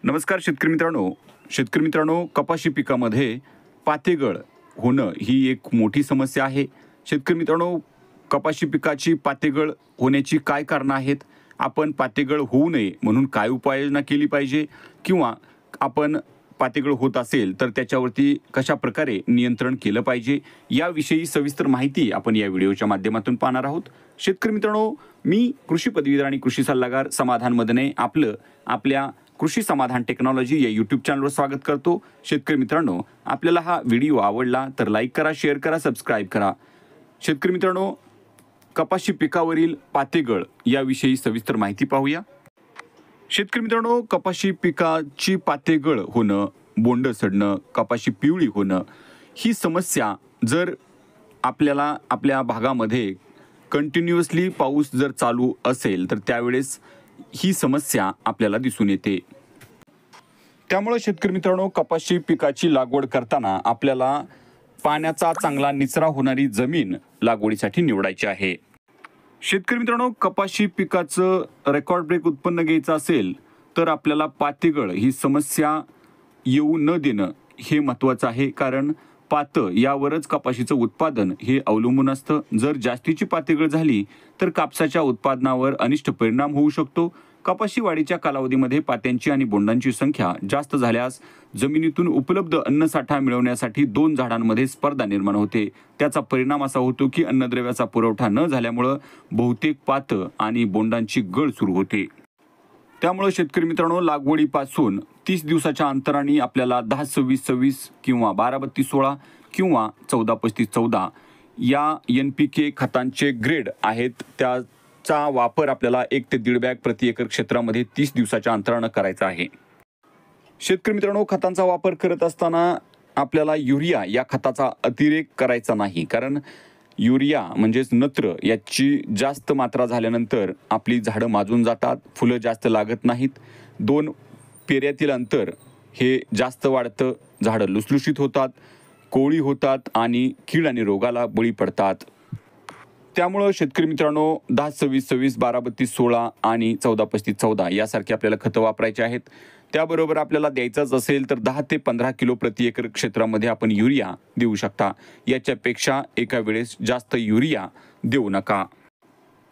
नमस्कार शेतकरी मित्रांनो, कपाशी पिकामध्ये पातेगळ होणं ही एक मोठी समस्या आहे. शेतकरी मित्रांनो, कपाशी पिकाची पातेगळ होण्याची काय कारणं आहेत? आपण पातेगळ होऊ नये म्हणून काय उपाययोजना केली पाहिजे? किंवा आपण पातेगळ होत असेल तर त्याच्यावरती कशा प्रकारे नियंत्रण केलं पाहिजे, याविषयी सविस्तर माहिती आपण या व्हिडिओच्या माध्यमातून पाहणार आहोत. शेतकरी मित्रांनो, मी कृषी पदवीधर आणि कृषी सल्लागार समाधान मदने आपल्या कृषी समाधान टेक्नॉलॉजी या यूट्यूब चॅनलवर स्वागत करतो. शेतकरी मित्रांनो, आपल्याला हा व्हिडिओ आवडला तर लाईक करा, शेअर करा, सबस्क्राईब करा. शेतकरी मित्रांनो, कपाशी पिकावरील पातेगळ याविषयी सविस्तर माहिती पाहूया. शेतकरी मित्रांनो, कपाशी पिकाची पातेगळ होणं, बोंड सडणं, कपाशी पिवळी होणं ही समस्या जर आपल्याला आपल्या भागामध्ये कंटिन्युअसली पाऊस जर चालू असेल तर त्यावेळेस ही समस्या आपल्याला दिसून येते. त्यामुळे शेतकरी मित्रांनो, कपाशी पिकाची लागवड करताना आपल्याला पाण्याचा चांगला निचरा होणारी जमीन लागवडीसाठी निवडायची आहे. शेतकरी मित्रांनो, कपाशी पिकाचं रेकॉर्ड ब्रेक उत्पन्न घ्यायचं असेल तर आपल्याला पातेगळ ही समस्या येऊ न देणं हे महत्त्वाचं आहे. कारण पातं यावरच कपाशीचं उत्पादन हे अवलंबून असतं. जर जास्तीची पातेगळ झाली तर कापसाच्या उत्पादनावर अनिष्ट परिणाम होऊ शकतो. कपाशी वाढीच्या कालावधीमध्ये पात्यांची आणि बोंडांची संख्या जास्त झाल्यास जमिनीतून उपलब्ध अन्नसाठा मिळवण्यासाठी दोन झाडांमध्ये स्पर्धा निर्माण होते. त्याचा परिणाम असा होतो की अन्नद्रव्याचा पुरवठा न झाल्यामुळं बहुतेक पातं आणि बोंडांची गळ सुरू होते. त्यामुळे शेतकरी मित्रांनो, लागवडीपासून 30 दिवसाच्या अंतराने आपल्याला 10-26-26 किंवा 12-32-16 किंवा 14-35-14 या NPK खतांचे ग्रेड आहेत, त्याचा वापर आपल्याला 1 ते 1.5 बॅग प्रति एकर क्षेत्रामध्ये 30 दिवसाच्या अंतरानं करायचा आहे. शेतकरी मित्रांनो, खतांचा वापर करत असताना आपल्याला युरिया या खताचा अतिरेक करायचा नाही. कारण युरिया म्हणजेच नत्र याची जास्त मात्रा झाल्यानंतर आपली झाडं माजून जातात, फुलं जास्त लागत नाहीत, 2 पेऱ्यातील अंतर हे जास्त वाढतं, झाडं लुसलुशीत होतात, कोळी होतात आणि कीड आणि रोगाला बळी पडतात. त्यामुळं शेतकरी मित्रांनो, 10-26-26, 12-32-16 आणि 14-35-14 यासारखे आपल्याला खतं वापरायचे आहेत. त्याबरोबर आपल्याला द्यायचाच असेल तर 10 ते 15 किलो प्रति एकर क्षेत्रामध्ये आपण युरिया देऊ शकता. याच्यापेक्षा एका वेळेस जास्त युरिया देऊ नका.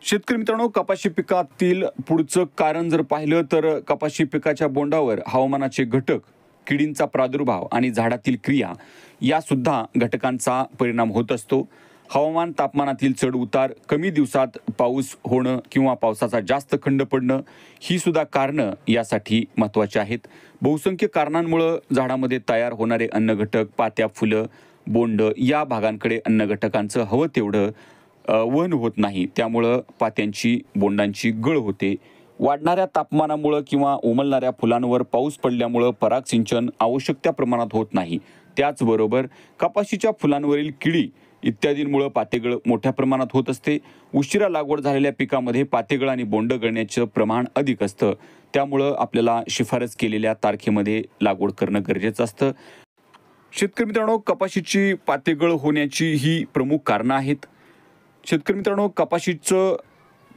शेतकरी मित्रांनो, कपाशी पिकातील पुढचं कारण जर पाहिलं तर कपाशी पिकाच्या बोंडावर हवामानाचे घटक, किडींचा प्रादुर्भाव आणि झाडातील क्रिया या सुद्धा घटकांचा परिणाम होत असतो. हवामान, तापमानातील चढ उतार, कमी दिवसात पाऊस होणं किंवा पावसाचा जास्त खंड पडणं ही सुद्धा कारणं यासाठी महत्त्वाची आहेत. बहुसंख्य कारणांमुळं झाडामध्ये तयार होणारे अन्नघटक, पात्या, फुलं, बोंड या भागांकडे अन्नघटकांचं हवं तेवढं वहन होत नाही. त्यामुळं पात्यांची, बोंडांची गळ होते. वाढणाऱ्या तापमानामुळं किंवा उमलणाऱ्या फुलांवर पाऊस पडल्यामुळं परागसिंचन आवश्यक त्या प्रमाणात होत नाही. त्याचबरोबर कपाशीच्या फुलांवरील किडी इत्यादींमुळे पातेगळ मोठ्या प्रमाणात होत असते. उशिरा लागवड झालेल्या पिकामध्ये पातेगळ आणि बोंड गळण्याचं प्रमाण अधिक असतं. त्यामुळं आपल्याला शिफारस केलेल्या तारखेमध्ये लागवड करणं गरजेचं असतं. शेतकरी मित्रांनो, कपाशीची पातेगळ होण्याची ही प्रमुख कारणं आहेत. शेतकरी मित्रांनो, कपाशीचं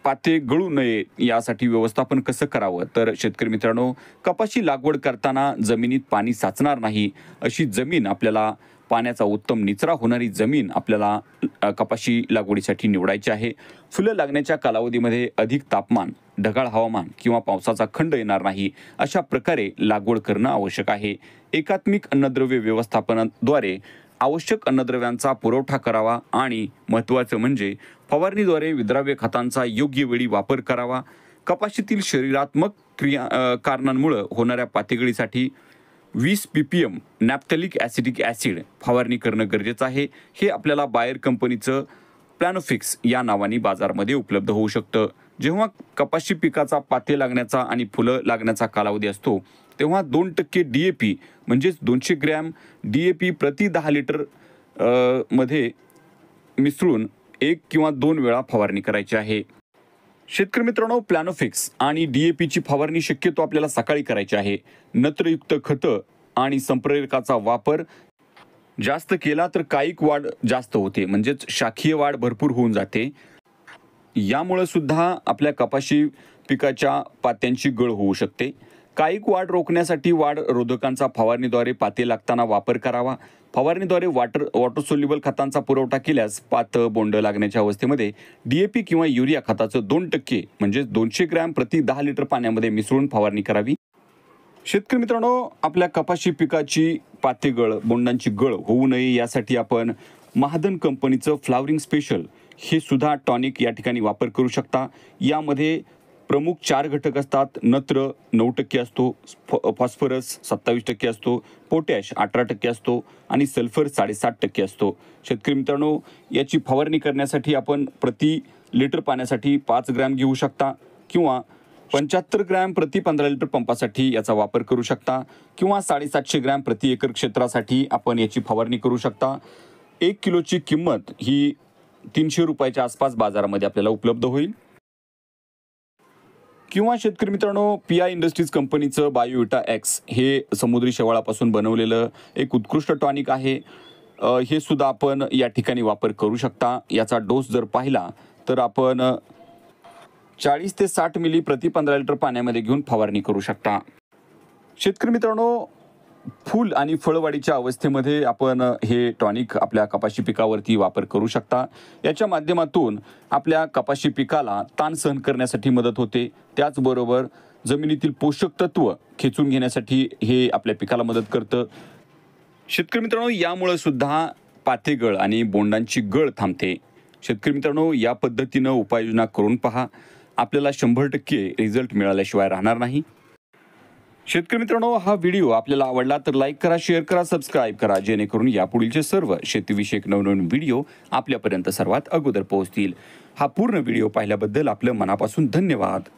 पाते गळू नये यासाठी व्यवस्थापन कसं करावं, तर शेतकरी मित्रांनो, कपाशी लागवड करताना जमिनीत पाणी साचणार नाही अशी जमीन आपल्याला, पाण्याचा उत्तम निचरा होणारी जमीन आपल्याला कपाशी लागवडीसाठी निवडायची आहे. फुलं लागण्याच्या कालावधीमध्ये अधिक तापमान, ढगाळ हवामान किंवा पावसाचा खंड येणार नाही अशा प्रकारे लागवड करणं आवश्यक आहे. एकात्मिक अन्नद्रव्य व्यवस्थापनाद्वारे आवश्यक अन्नद्रव्यांचा पुरवठा करावा आणि महत्त्वाचं म्हणजे फवारणीद्वारे विद्राव्य खतांचा योग्य वेळी वापर करावा. कपाशीतील शरीरात्मक कारणांमुळे होणाऱ्या पातेगळीसाठी 20 ppm नॅफ्थॅलिक ॲसिटिक ॲसिड फवारणी करणं गरजेचं आहे. हे आपल्याला बायर कंपनीचं प्लॅनोफिक्स या नावाने बाजारामध्ये उपलब्ध होऊ शकतं. जेव्हा कपाशी पिकाचा पाते लागण्याचा आणि फुलं लागण्याचा कालावधी असतो तेव्हा 2% DAP म्हणजेच 200 ग्रॅम DAP प्रति 10 लिटर मध्ये मिसळून 1 किंवा 2 वेळा फवारणी करायची आहे. शेतकरी मित्रांनो, प्लॅनोफिक्स आणि DAPची फवारणी शक्यतो आपल्याला सकाळी करायची आहे. नत्रयुक्त खतं आणि संप्रेरकाचा वापर जास्त केला तर कायिक वाढ जास्त होते, म्हणजेच शाखीय वाढ भरपूर होऊन जाते. यामुळे सुद्धा आपल्या कपाशी पिकाच्या पात्यांची गळ होऊ शकते. कायिक वाढ रोखण्यासाठी वाढ रोधकांचा फवारणीद्वारे पाते लागताना वापर करावा. फवारणीद्वारे वॉटर सोल्युबल खतांचा पुरवठा केल्यास पातं बोंड लागण्याच्या अवस्थेमध्ये DAP किंवा युरिया खताचं 2% म्हणजे 200 ग्रॅम प्रति 10 लिटर पाण्यामध्ये मिसळून फवारणी करावी. शेतकरी मित्रांनो, आपल्या कपाशी पिकाची पातेगळ बोंडांची गळ होऊ नये यासाठी आपण महादन कंपनीचं फ्लावरिंग स्पेशल हे सुद्धा टॉनिक या ठिकाणी वापर करू शकता. यामध्ये प्रमुख 4 घटक असतात. नत्र 9% असतो, फॉस्फरस 27% असतो, पोटॅश 18% असतो आणि सल्फर 7.5% असतो. शेतकरी मित्रांनो, याची फवारणी करण्यासाठी आपण प्रति लिटर पाण्यासाठी 5 ग्रॅम घेऊ शकता किंवा 75 ग्रॅम प्रति 15 लिटर पंपासाठी याचा वापर करू शकता किंवा 750 ग्रॅम प्रति एकर क्षेत्रासाठी आपण याची फवारणी करू शकता. 1 किलोची किंमत ही 300 रुपयाच्या आसपास बाजारामध्ये आपल्याला उपलब्ध होईल. किंवा शेतकरी मित्रांनो, PI इंडस्ट्रीज कंपनीचं बायोविटा एक्स हे समुद्री शेवाळापासून बनवलेलं एक उत्कृष्ट टॉनिक आहे. हे सुद्धा आपण या ठिकाणी वापर करू शकता. याचा डोस जर पाहिला तर आपण 40 ते 60 मिली प्रति 15 लिटर पाण्यामध्ये घेऊन फवारणी करू शकता. शेतकरी मित्रांनो, फूल आणि फळवाढीच्या अवस्थेमध्ये आपण हे टॉनिक आपल्या कपाशी पिकावरती वापर करू शकता. याच्या माध्यमातून आपल्या कपाशी पिकाला ताण सहन करण्यासाठी मदत होते. त्याचबरोबर जमिनीतील पोषक तत्व खेचून घेण्यासाठी हे आपल्या पिकाला मदत करतं. शेतकरी मित्रांनो, यामुळे सुद्धा पातेगळ आणि बोंडांची गळ थांबते. शेतकरी मित्रांनो, या पद्धतीनं उपाययोजना करून पहा. आपल्याला 100% रिझल्ट मिळाल्याशिवाय राहणार नाही. शेतकरी मित्रांनो, हा व्हिडिओ आपल्याला आवडला तर लाईक करा, शेअर करा, सबस्क्राईब करा, जेणेकरून यापुढीलचे सर्व शेतीविषयक नवनवीन व्हिडिओ आपल्यापर्यंत सर्वात अगोदर पोहोचतील. हा पूर्ण व्हिडिओ पाहिल्याबद्दल आपलं मनापासून धन्यवाद.